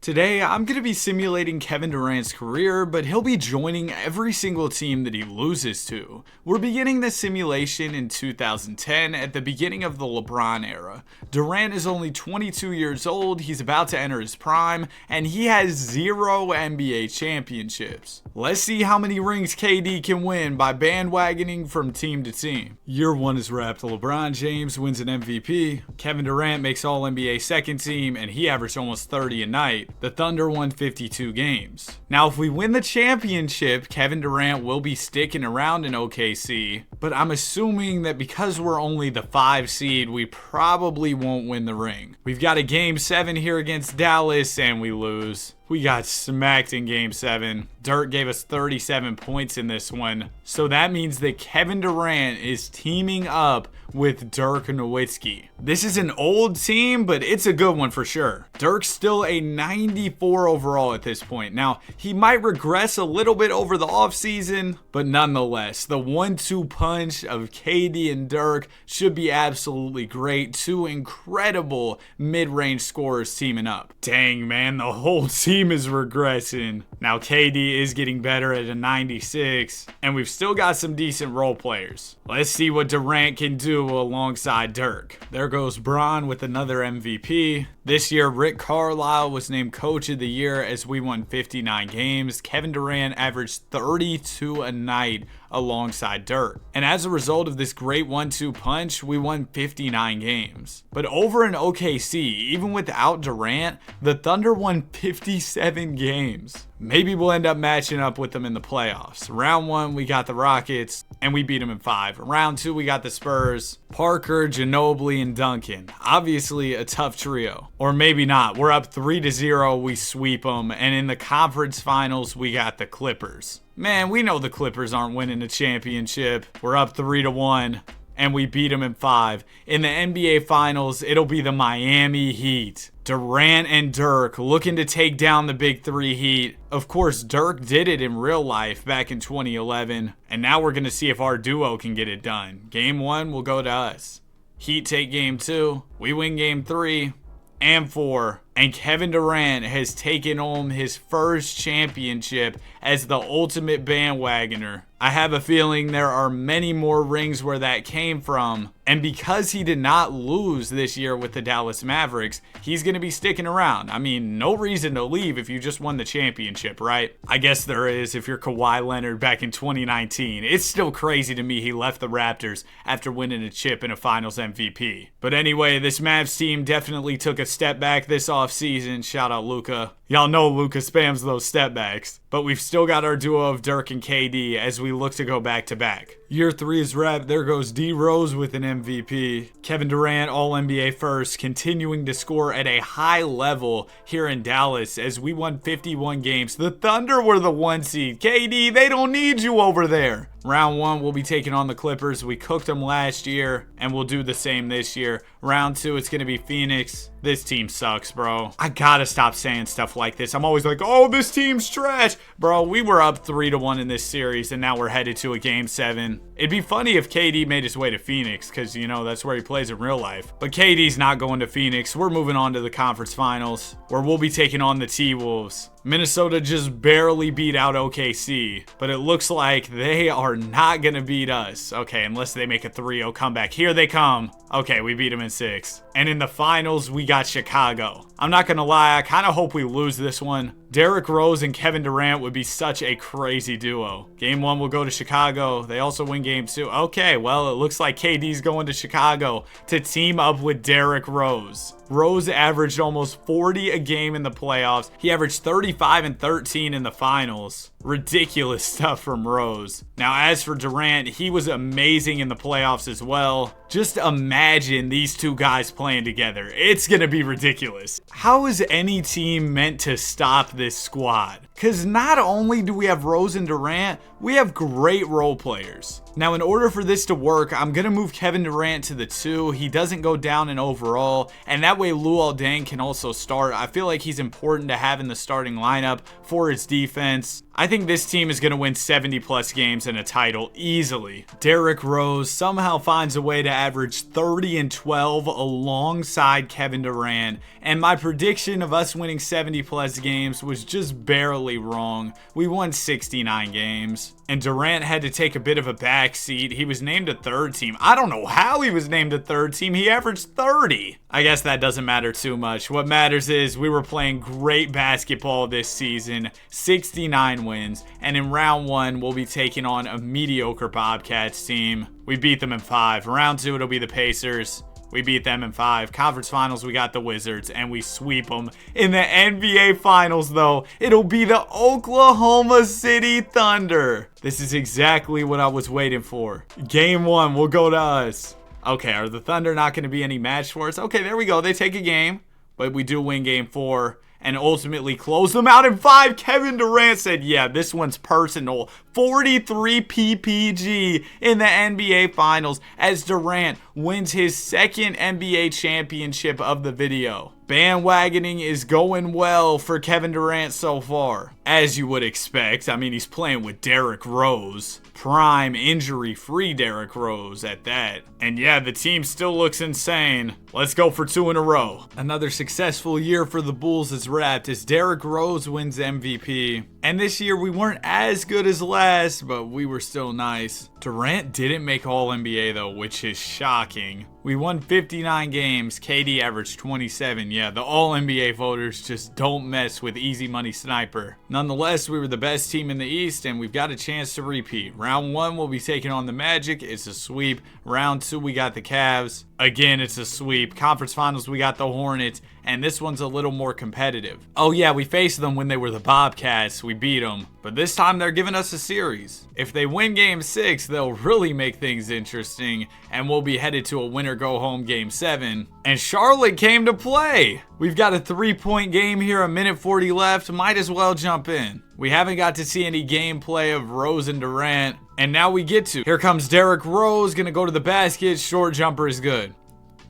Today, I'm going to be simulating Kevin Durant's career, but he'll be joining every single team that he loses to. We're beginning this simulation in 2010 at the beginning of the LeBron era. Durant is only 22 years old, he's about to enter his prime, and he has 0 NBA championships. Let's see how many rings KD can win by bandwagoning from team to team. Year 1 is wrapped. LeBron James wins an MVP, Kevin Durant makes All-NBA second team, and he averaged almost 30 a night. The Thunder won 52 games. Now, if we win the championship, Kevin Durant will be sticking around in OKC, but I'm assuming that because we're only the 5 seed, we probably won't win the ring. We've got a Game 7 here against Dallas, and we lose. We got smacked in Game 7. Dirk gave us 37 points in this one. So that means that Kevin Durant is teaming up with Dirk Nowitzki. This is an old team, but it's a good one for sure. Dirk's still a 94 overall at this point. Now, he might regress a little bit over the offseason, but nonetheless, the 1-2 punch of KD and Dirk should be absolutely great. 2 incredible mid-range scorers teaming up. Dang, man, the whole team is regressing. Now KD is getting better at a 96, and we've still got some decent role players. Let's see what Durant can do alongside Dirk. There goes Bron with another MVP. This year, Rick Carlisle was named Coach of the Year as we won 59 games. Kevin Durant averaged 32 a night alongside Dirk. And as a result of this great 1-2 punch, we won 59 games. But over in OKC, even without Durant, the Thunder won 57 games. Maybe we'll end up matching up with them in the playoffs. Round 1, we got the Rockets, and we beat them in 5. Round 2, we got the Spurs, Parker, Ginobili, and Duncan. Obviously, a tough trio. Or maybe not. We're up 3-0, we sweep them, and in the conference finals, we got the Clippers. Man, we know the Clippers aren't winning a championship. We're up 3-1. And we beat them in 5. In the NBA Finals, it'll be the Miami Heat. Durant and Dirk looking to take down the Big 3 Heat. Of course, Dirk did it in real life back in 2011. And now we're going to see if our duo can get it done. Game 1 will go to us. Heat take Game 2. We win Game 3 and 4. And Kevin Durant has taken home his first championship as the ultimate bandwagoner. I have a feeling there are many more rings where that came from. And because he did not lose this year with the Dallas Mavericks, he's going to be sticking around. I mean, no reason to leave if you just won the championship, right? I guess there is if you're Kawhi Leonard back in 2019. It's still crazy to me he left the Raptors after winning a chip and a Finals MVP. But anyway, this Mavs team definitely took a step back this offseason. Shout out Luka. Y'all know Luka spams those step backs. But we've still got our duo of Dirk and KD as we look to go back to back. Year 3 is wrapped. There goes D Rose with an MVP. Kevin Durant, All-NBA first, continuing to score at a high level here in Dallas as we won 51 games. The Thunder were the 1 seed. KD, they don't need you over there. Round 1, we'll be taking on the Clippers. We cooked them last year, and we'll do the same this year. Round 2, it's going to be Phoenix. This team sucks, bro. I gotta stop saying stuff like this. I'm always like, oh, this team's trash. Bro, we were up 3-1 in this series, and now we're headed to a Game 7. It'd be funny if KD made his way to Phoenix, because, you know, that's where he plays in real life. But KD's not going to Phoenix. We're moving on to the conference finals, where we'll be taking on the T-Wolves. Minnesota just barely beat out OKC, but it looks like they are not going to beat us. Okay, unless they make a 3-0 comeback. Here they come. Okay, we beat them in 6. And in the finals, we got Chicago. I'm not going to lie, I kind of hope we lose this one. Derrick Rose and Kevin Durant would be such a crazy duo. Game 1 will go to Chicago. They also win Game 2. Okay, well, it looks like KD's going to Chicago to team up with Derrick Rose. Rose averaged almost 40 a game in the playoffs. He averaged 35 and 13 in the finals. Ridiculous stuff from Rose. Now, as for Durant, he was amazing in the playoffs as well. Just imagine these two guys playing together. It's going to be ridiculous. How is any team meant to stop this squad? Because not only do we have Rose and Durant, we have great role players. Now, in order for this to work, I'm going to move Kevin Durant to the 2. He doesn't go down in overall, and that way Luol Deng can also start. I feel like he's important to have in the starting lineup for his defense. I think this team is going to win 70 plus games and a title easily. Derrick Rose somehow finds a way to average 30 and 12 alongside Kevin Durant, and my prediction of us winning 70 plus games was just barely wrong. We won 69 games. And Durant had to take a bit of a backseat. He was named a third team. I don't know how he was named a third team. He averaged 30. I guess that doesn't matter too much. What matters is we were playing great basketball this season. 69 wins. And in round 1, we'll be taking on a mediocre Bobcats team. We beat them in 5. Round 2, it'll be the Pacers. We beat them in 5. Conference finals, we got the Wizards, and we sweep them. In the NBA finals, though, it'll be the Oklahoma City Thunder. This is exactly what I was waiting for. Game 1 will go to us. Okay, are the Thunder not going to be any match for us? Okay, there we go. They take a game, but we do win game 4. And ultimately close them out in 5. Kevin Durant said, yeah, this one's personal. 43 PPG in the NBA Finals as Durant wins his 2nd NBA championship of the video. Bandwagoning is going well for Kevin Durant so far. As you would expect, I mean, he's playing with Derrick Rose. Prime, injury-free Derrick Rose at that. And yeah, the team still looks insane. Let's go for 2 in a row. Another successful year for the Bulls is wrapped as Derrick Rose wins MVP. And this year we weren't as good as last, but we were still nice. Durant didn't make All-NBA though, which is shocking. We won 59 games. KD averaged 27. Yeah, the All-NBA voters just don't mess with easy money sniper. Nonetheless, we were the best team in the East, and we've got a chance to repeat. Round 1, we'll be taking on the Magic. It's a sweep. Round 2, we got the Cavs. Again, it's a sweep. Conference finals, we got the Hornets, and this one's a little more competitive. Oh yeah, we faced them when they were the Bobcats. We beat them, but this time they're giving us a series. If they win game 6, they'll really make things interesting, and we'll be headed to a winner-go-home game 7. And Charlotte came to play. We've got a 3-point game here, a minute 40 left. Might as well jump in. We haven't got to see any gameplay of Rose and Durant, and now we get to. Here comes Derrick Rose, gonna go to the basket. Short jumper is good.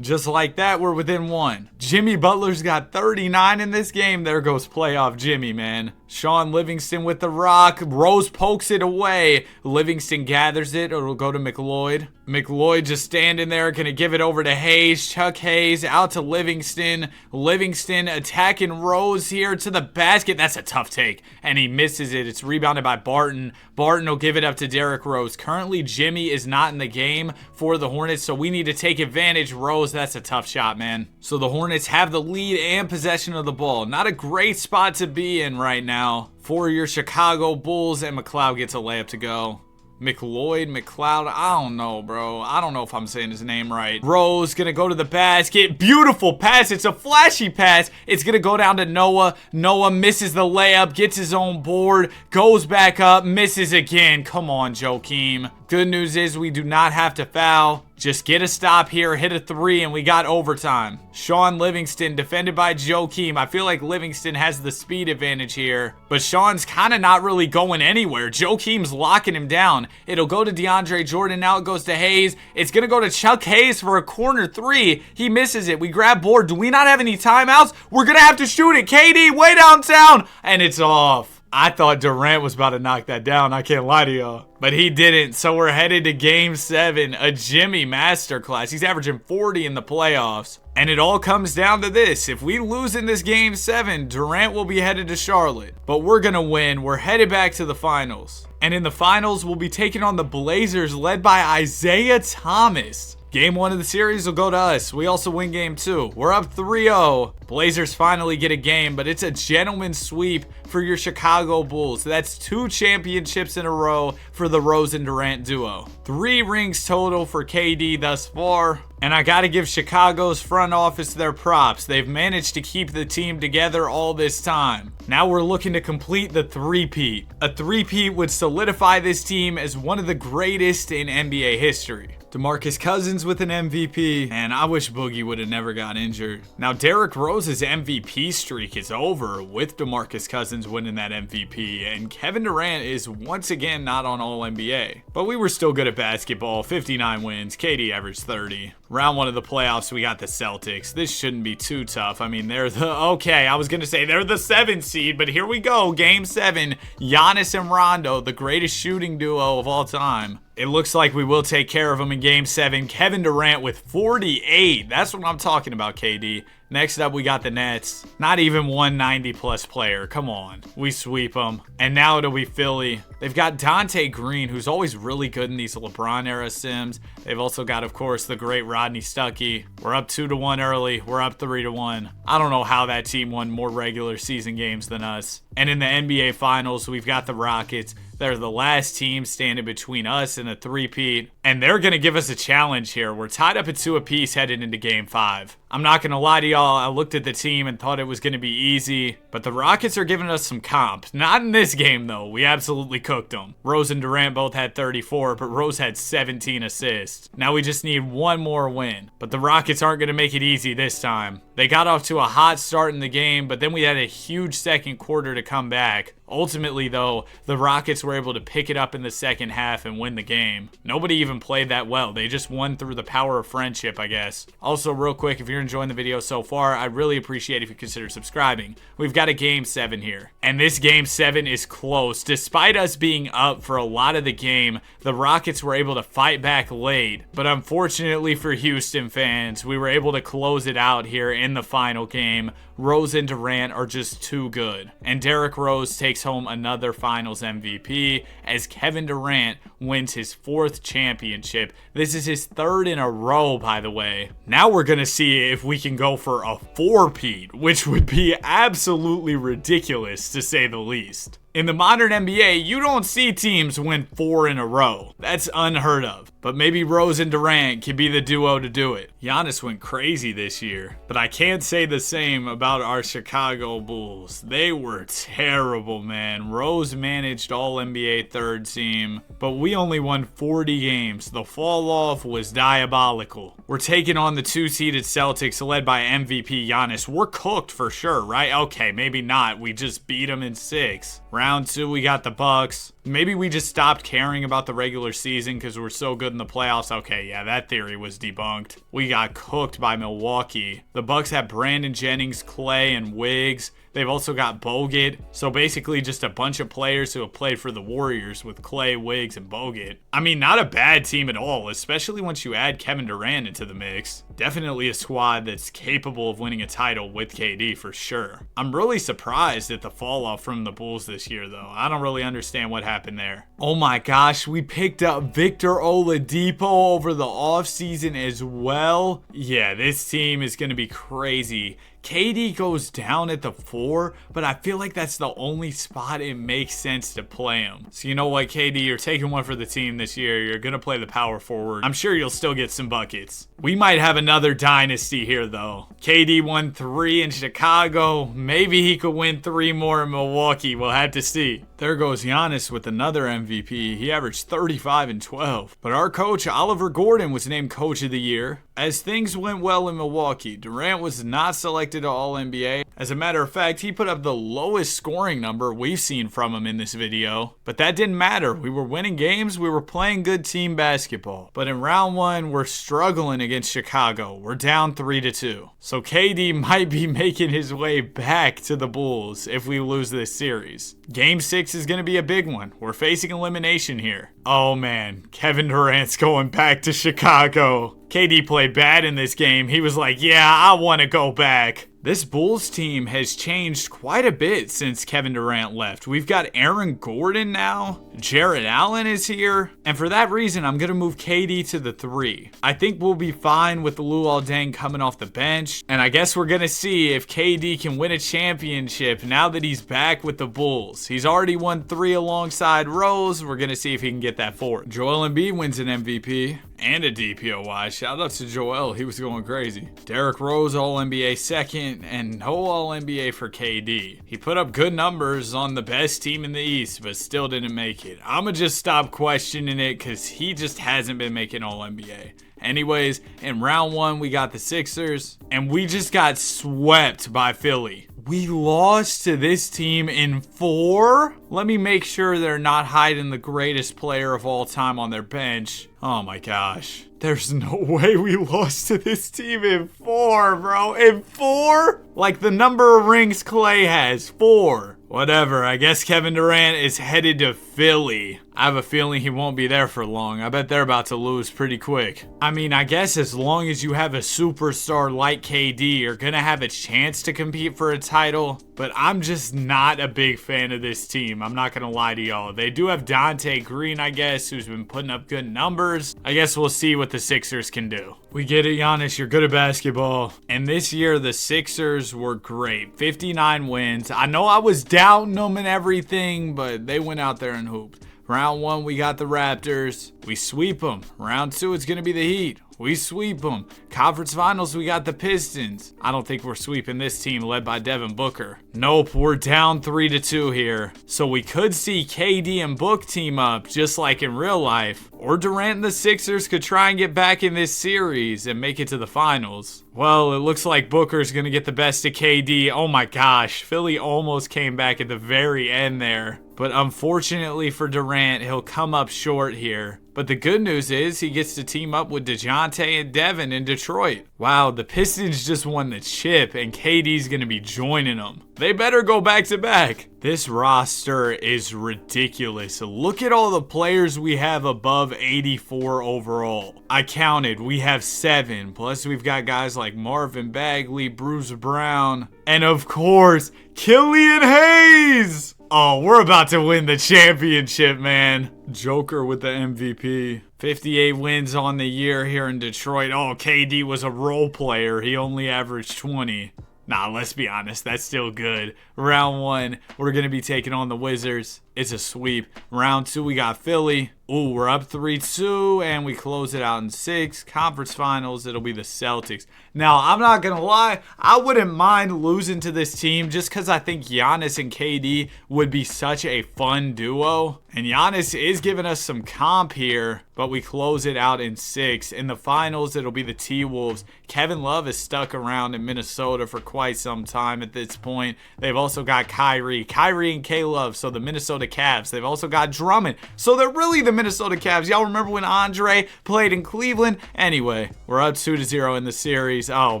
Just like that, we're within 1. Jimmy Butler's got 39 in this game. There goes playoff Jimmy, man. Sean Livingston with the rock. Rose pokes it away. Livingston gathers it. It'll go to McLeod. McLeod just standing there. Gonna give it over to Hayes. Chuck Hayes out to Livingston. Livingston attacking Rose here to the basket. That's a tough take. And he misses it. It's rebounded by Barton. Barton will give it up to Derrick Rose. Currently, Jimmy is not in the game for the Hornets, so we need to take advantage. Rose, that's a tough shot, man. So the Hornets have the lead and possession of the ball. Not a great spot to be in right now for your Chicago Bulls, and McLeod gets a layup to go. McLeod, I don't know, bro. I don't know if I'm saying his name right. Rose gonna go to the basket. Beautiful pass. It's a flashy pass. It's gonna go down to Noah. Noah misses the layup, gets his own board, goes back up, misses again. Come on, Joakim. Good news is we do not have to foul. Just get a stop here, hit a 3, and we got overtime. Sean Livingston defended by Joakim. I feel like Livingston has the speed advantage here, but Sean's kind of not really going anywhere. Joakim's locking him down. It'll go to DeAndre Jordan. Now it goes to Hayes. It's going to go to Chuck Hayes for a corner 3. He misses it. We grab board. Do we not have any timeouts? We're going to have to shoot it. KD way downtown, and it's off. I thought Durant was about to knock that down. I can't lie to y'all. But he didn't. So we're headed to game 7. A Jimmy masterclass. He's averaging 40 in the playoffs. And it all comes down to this. If we lose in this game 7, Durant will be headed to Charlotte. But we're going to win. We're headed back to the finals. And in the finals, we'll be taking on the Blazers led by Isaiah Thomas. Game 1 of the series will go to us. We also win game 2. We're up 3-0. Blazers finally get a game, but it's a gentleman's sweep for your Chicago Bulls. That's 2 championships in a row for the Rose and Durant duo. 3 rings total for KD thus far. And I gotta give Chicago's front office their props. They've managed to keep the team together all this time. Now we're looking to complete the three-peat. A three-peat would solidify this team as one of the greatest in NBA history. DeMarcus Cousins with an MVP, and I wish Boogie would have never got injured. Now Derrick Rose's MVP streak is over with DeMarcus Cousins winning that MVP, and Kevin Durant is once again not on All-NBA. But we were still good at basketball, 59 wins, KD averaged 30. Round 1 of the playoffs, we got the Celtics. This shouldn't be too tough. I mean, they're the 7 seed, but here we go. Game 7, Giannis and Rondo, the greatest shooting duo of all time. It looks like we will take care of them in Game 7. Kevin Durant with 48. That's what I'm talking about, KD. Next up, we got the Nets. Not even 190-plus player. Come on. We sweep them. And now it'll be Philly. They've got Dante Green, who's always really good in these LeBron-era sims. They've also got, of course, the great Rodney Stuckey. We're up 2-1 early. We're up 3-1. I don't know how that team won more regular season games than us. And in the NBA Finals, we've got the Rockets. They're the last team standing between us and a three-peat, and they're going to give us a challenge here. We're tied up at 2 apiece headed into Game 5. I'm not going to lie to y'all, I looked at the team and thought it was going to be easy, but the Rockets are giving us some comp. Not in this game, though. We absolutely cooked them. Rose and Durant both had 34, but Rose had 17 assists. Now we just need one more win, but the Rockets aren't going to make it easy this time. They got off to a hot start in the game, but then we had a huge second quarter to come back. Ultimately, though, the Rockets were able to pick it up in the second half and win the game. Nobody even played that well. They just won through the power of friendship, I guess. Also, real quick, if you're enjoying the video so far, I'd really appreciate if you consider subscribing. We've got a Game 7 here, and this Game 7 is close. Despite us being up for a lot of the game, the Rockets were able to fight back late, but unfortunately for Houston fans, we were able to close it out here in the final game. Rose and Durant are just too good, and Derrick Rose takes home another Finals MVP as Kevin Durant wins his 4th championship. This is his 3rd in a row, by the way. Now we're gonna see if we can go for a 4-peat, which would be absolutely ridiculous to say the least. In the modern NBA, you don't see teams win 4 in a row. That's unheard of. But maybe Rose and Durant can be the duo to do it. Giannis went crazy this year, but I can't say the same about our Chicago Bulls. They were terrible, man. Rose managed All-NBA 3rd team, but we only won 40 games. The fall off was diabolical. We're taking on the 2-seeded Celtics led by MVP Giannis. We're cooked for sure, right? Okay, maybe not. We just beat them in 6. Round 2, we got the Bucks. Maybe we just stopped caring about the regular season because we're so good in the playoffs. Okay, yeah, that theory was debunked. We got cooked by Milwaukee. The Bucks have Brandon Jennings, Clay, and Wiggs. They've also got Bogut. So basically just a bunch of players who have played for the Warriors with Clay, Wiggs, and Bogut. I mean, not a bad team at all, especially once you add Kevin Durant into the mix. Definitely a squad that's capable of winning a title with KD for sure. I'm really surprised at the fall off from the Bulls this year, though. I don't really understand what happened there. Oh my gosh, we picked up Victor Oladipo over the offseason as well. Yeah, this team is going to be crazy. KD goes down at the 4, but I feel like that's the only spot it makes sense to play him. So you know what, KD, you're taking one for the team this year. You're going to play the power forward. I'm sure you'll still get some buckets. We might have another dynasty here, though. KD won 3 in Chicago. Maybe he could win 3 more in Milwaukee. We'll have to see. There goes Giannis with another MVP. He averaged 35 and 12. But our coach, Oliver Gordon, was named Coach of the Year. As things went well in Milwaukee, Durant was not selected to All-NBA. As a matter of fact, he put up the lowest scoring number we've seen from him in this video. But that didn't matter. We were winning games. We were playing good team basketball. But in round 1, we're struggling against Chicago. We're down 3-2. So KD might be making his way back to the Bulls if we lose this series. Game 6 is going to be a big one. We're facing elimination here. Oh man, Kevin Durant's going back to Chicago. KD played bad in this game. He was like, yeah, I want to go back. This Bulls team has changed quite a bit since Kevin Durant left. We've got Aaron Gordon now. Jarrett Allen is here. And for that reason, I'm going to move KD to the 3. I think we'll be fine with Luol Deng coming off the bench. And I guess we're going to see if KD can win a championship now that he's back with the Bulls. He's already won 3 alongside Rose. We're going to see if he can get that 4th. Joel Embiid wins an MVP. and a DPOY. Shout out to Joel. He was going crazy. Derrick Rose, All-NBA second, and no All-NBA for KD. He put up good numbers on the best team in the East, but still didn't make it. I'ma just stop questioning it because he just hasn't been making All-NBA. Anyways, in round 1, we got the Sixers, and we just got swept by Philly. We lost to this team in 4? Let me make sure they're not hiding the greatest player of all time on their bench. Oh my gosh. There's no way we lost to this team in 4, bro. In 4? Like the number of rings Clay has. 4. Whatever, I guess Kevin Durant is headed to Philly. I have a feeling he won't be there for long. I bet they're about to lose pretty quick. I mean, I guess as long as you have a superstar like KD, you're gonna have a chance to compete for a title. But I'm just not a big fan of this team. I'm not gonna lie to y'all. They do have Dante Green, I guess, who's been putting up good numbers. I guess we'll see what the Sixers can do. We get it, Giannis. You're good at basketball. And this year, the Sixers were great. 59 wins. I know I was doubting them and everything, but they went out there and hooped. Round 1, we got the Raptors. We sweep them. Round 2, it's going to be the Heat. We sweep them. Conference Finals, we got the Pistons. I don't think we're sweeping this team led by Devin Booker. Nope, we're down 3-2 here. So we could see KD and Book team up just like in real life. Or Durant and the Sixers could try and get back in this series and make it to the finals. Well, it looks like Booker's going to get the best of KD. Oh my gosh, Philly almost came back at the very end there. But unfortunately for Durant, he'll come up short here. But the good news is he gets to team up with DeJounte and Devin in Detroit. Wow, the Pistons just won the chip and KD's going to be joining them. They better go back to back. This roster is ridiculous. Look at all the players we have above 84 overall. I counted. We have 7. Plus we've got guys like Marvin Bagley, Bruce Brown, and of course, Killian Hayes. Oh, we're about to win the championship, man. Joker with the MVP. 58 wins on the year here in Detroit. Oh, KD was a role player. He only averaged 20. Nah, let's be honest. That's still good. Round 1, we're going to be taking on the Wizards. It's a sweep. Round 2, we got Philly. Ooh, we're up 3-2, and we close it out in 6. Conference Finals, it'll be the Celtics. Now, I'm not going to lie. I wouldn't mind losing to this team just because I think Giannis and KD would be such a fun duo. And Giannis is giving us some comp here, but we close it out in 6. In the finals, it'll be the T-Wolves. Kevin Love is stuck around in Minnesota for quite some time at this point. They've also got Kyrie and K-Love, so the Minnesota Cavs. They've also got Drummond, so they're really the Minnesota Cavs. Y'all remember when Andre played in Cleveland? Anyway, we're up 2-0 in the series. Oh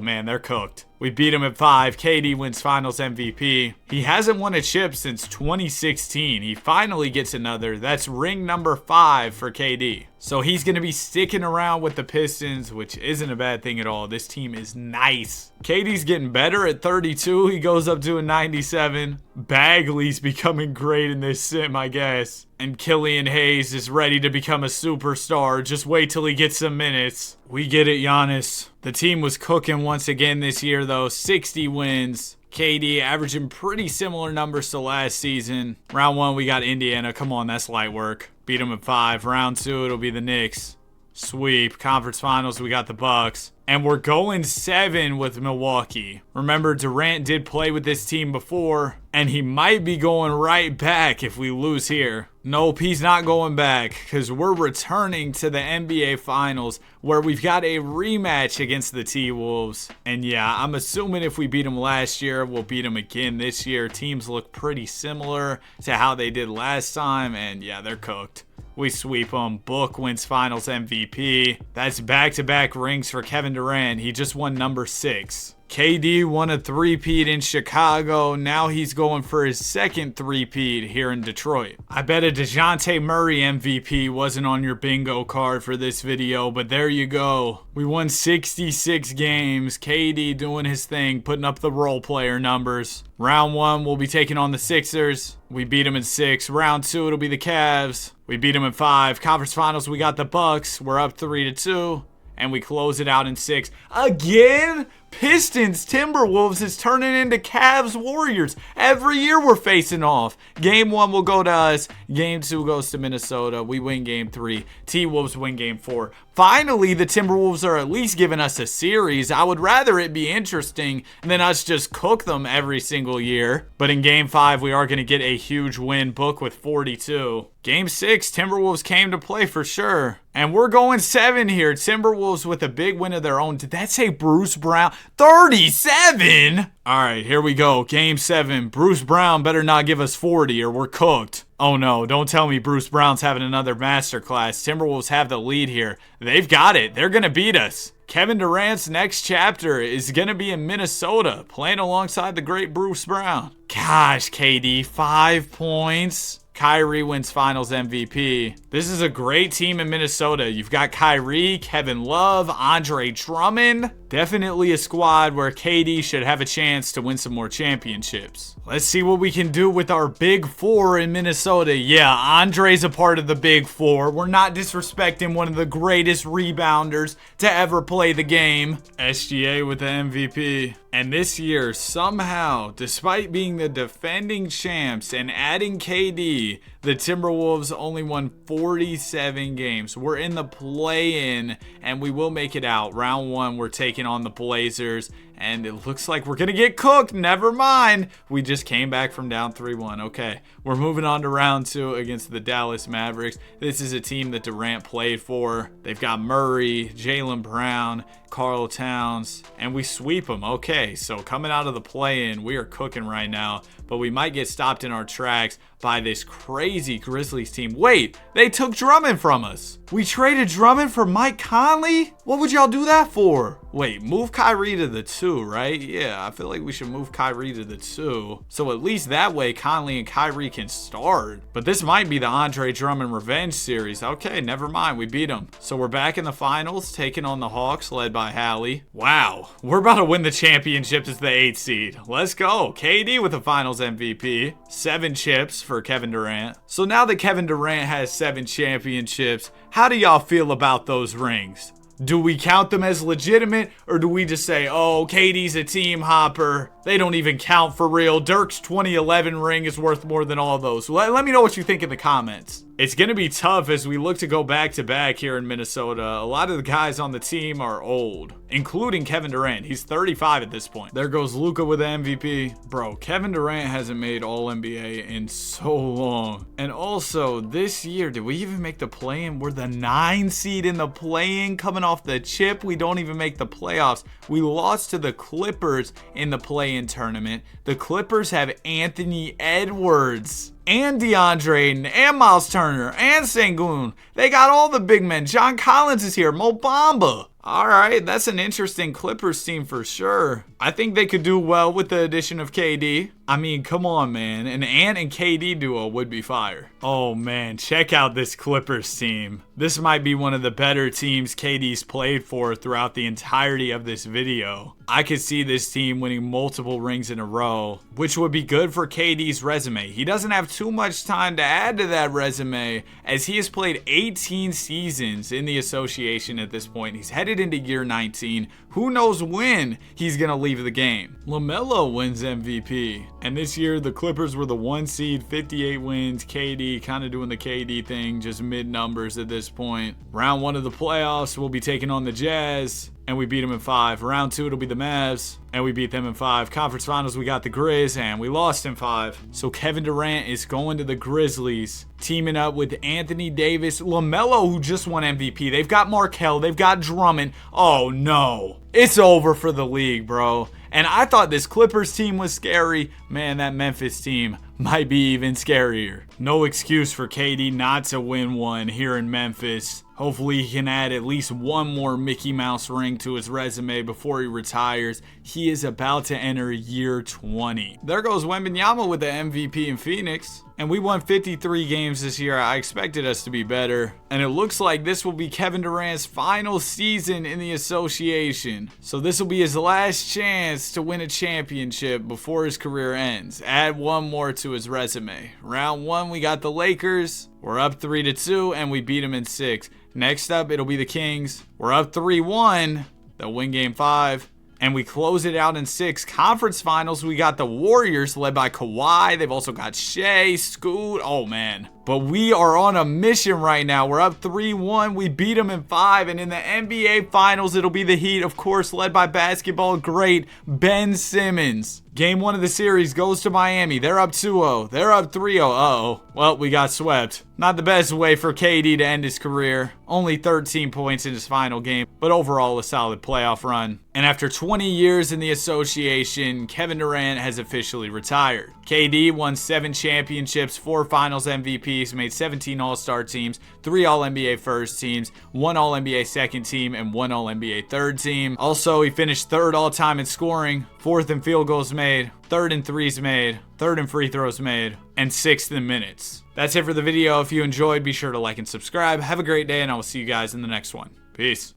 man, they're cooked. We beat him at 5. KD wins Finals MVP. He hasn't won a chip since 2016. He finally gets another. That's ring number 5 for KD. So he's going to be sticking around with the Pistons, which isn't a bad thing at all. This team is nice. KD's getting better at 32. He goes up to a 97. Bagley's becoming great in this sim, I guess. And Killian Hayes is ready to become a superstar. Just wait till he gets some minutes. We get it, Giannis. The team was cooking once again this year, though. 60 wins. KD averaging pretty similar numbers to last season. Round 1, we got Indiana. Come on, that's light work. Beat them at 5. Round 2, it'll be the Knicks. Sweep. Conference Finals, we got the Bucks. And we're going 7 with Milwaukee. Remember, Durant did play with this team before, and he might be going right back if we lose here. Nope, he's not going back because we're returning to the NBA Finals where we've got a rematch against the T-Wolves. And yeah, I'm assuming if we beat them last year, we'll beat them again this year. Teams look pretty similar to how they did last time, and yeah, they're cooked. We sweep them. Book wins Finals MVP. That's back-to-back rings for Kevin Durant. He just won number 6. KD won a 3-peat in Chicago. Now he's going for his second 3-peat here in Detroit. I bet a DeJounte Murray MVP wasn't on your bingo card for this video, but there you go. We won 66 games. KD doing his thing, putting up the role player numbers. Round 1, we'll be taking on the Sixers. We beat them in 6. Round 2, it'll be the Cavs. We beat them in 5. Conference Finals, we got the Bucks. We're up 3-2. And we close it out in 6. Again? Pistons Timberwolves is turning into Cavs Warriors. Every year we're facing off. Game 1 will go to us. Game 2 goes to Minnesota. We win Game 3. T-Wolves win Game 4. Finally, the Timberwolves are at least giving us a series. I would rather it be interesting than us just cook them every single year. But in Game 5, we are going to get a huge win, book with 42. Game 6, Timberwolves came to play for sure. And we're going 7 here. Timberwolves with a big win of their own. Did that say Bruce Brown? 37? All right, here we go. Game 7. Bruce Brown better not give us 40 or we're cooked. Oh no, don't tell me Bruce Brown's having another masterclass. Timberwolves have the lead here. They've got it. They're going to beat us. Kevin Durant's next chapter is going to be in Minnesota, playing alongside the great Bruce Brown. Gosh, KD, 5 points. Kyrie wins Finals MVP. This is a great team in Minnesota. You've got Kyrie, Kevin Love, Andre Drummond. Definitely a squad where KD should have a chance to win some more championships. Let's see what we can do with our Big Four in Minnesota. Yeah, Andre's a part of the Big Four. We're not disrespecting one of the greatest rebounders to ever play the game. SGA with the MVP. And this year, somehow, despite being the defending champs and adding KD, the Timberwolves only won 47 games. We're in the play-in, and we will make it out. Round 1, we're taking on the Blazers, and it looks like we're going to get cooked. Never mind. We just came back from down 3-1. Okay, we're moving on to round 2 against the Dallas Mavericks. This is a team that Durant played for. They've got Murray, Jaylen Brown, Karl Towns, and we sweep them. Okay, so coming out of the play-in, we are cooking right now, but we might get stopped in our tracks by this crazy Grizzlies team. Wait, they took Drummond from us. We traded Drummond for Mike Conley? What would y'all do that for? Wait, move Kyrie to the 2, right? Yeah, I feel like we should move Kyrie to the 2. So at least that way Conley and Kyrie can start. But this might be the Andre Drummond revenge series. Okay, never mind. We beat them. So we're back in the finals, taking on the Hawks, led by Hallie. Wow, we're about to win the championship as the 8th seed. Let's go. KD with the finals MVP. 7 chips for Kevin Durant. So now that Kevin Durant has 7 championships, how do y'all feel about those rings? Do we count them as legitimate, or do we just say, oh, KD's a team hopper? They don't even count for real. Dirk's 2011 ring is worth more than all those. Let me know what you think in the comments. It's going to be tough as we look to go back-to-back here in Minnesota. A lot of the guys on the team are old, including Kevin Durant. He's 35 at this point. There goes Luka with the MVP. Bro, Kevin Durant hasn't made All-NBA in so long. And also, this year, did we even make the play-in? We're the 9 seed in the play-in, coming off the chip. We don't even make the playoffs. We lost to the Clippers in the play-in tournament. The Clippers have Anthony Edwards and DeAndre Ayton and Miles Turner and Sengun. They got all the big men. John Collins is here. Mo Bamba. All right, that's an interesting Clippers team for sure. I think they could do well with the addition of KD. I mean, come on, man. An Ant and KD duo would be fire. Oh, man, check out this Clippers team. This might be one of the better teams KD's played for throughout the entirety of this video. I could see this team winning multiple rings in a row, which would be good for KD's resume. He doesn't have too much time to add to that resume, as he has played 18 seasons in the association at this point. He's headed into year 19. Who knows when he's going to leave the game. LaMelo wins MVP. And this year, the Clippers were the 1 seed, 58 wins. KD kind of doing the KD thing, just mid-numbers at this point. Round 1 of the playoffs, we'll be taking on the Jazz, and we beat them in 5. Round 2, it'll be the Mavs, and we beat them in 5. Conference Finals, we got the Grizz, and we lost in 5. So Kevin Durant is going to the Grizzlies, teaming up with Anthony Davis, LaMelo, who just won MVP. They've got Markelle, they've got Drummond. Oh no, it's over for the league, bro. And I thought this Clippers team was scary. Man, that Memphis team might be even scarier. No excuse for KD not to win one here in Memphis. Hopefully he can add at least one more Mickey Mouse ring to his resume before he retires. He is about to enter year 20. There goes Wembanyama with the MVP in Phoenix. And we won 53 games this year. I expected us to be better. And it looks like this will be Kevin Durant's final season in the association. So this will be his last chance to win a championship before his career ends. Add one more to his resume. Round 1, we got the Lakers. We're up 3-2, and we beat them in 6. Next up, it'll be the Kings. We're up 3-1. They'll win game 5. And we close it out in 6. Conference finals, we got the Warriors led by Kawhi. They've also got Shea, Scoot. Oh, man. But we are on a mission right now. We're up 3-1. We beat them in 5. And in the NBA Finals, it'll be the Heat, of course, led by basketball great Ben Simmons. Game 1 of the series goes to Miami. They're up 2-0. They're up 3-0. Uh-oh. Well, we got swept. Not the best way for KD to end his career. Only 13 points in his final game, but overall a solid playoff run. And after 20 years in the association, Kevin Durant has officially retired. KD won 7 championships, 4 finals MVPs, made 17 All-Star teams, 3 All-NBA first teams, 1 All-NBA second team, and 1 All-NBA third team. Also, he finished 3rd all-time in scoring, 4th in field goals made, 3rd in threes made, 3rd in free throws made, and 6th in minutes. That's it for the video. If you enjoyed, be sure to like and subscribe. Have a great day, and I will see you guys in the next one. Peace.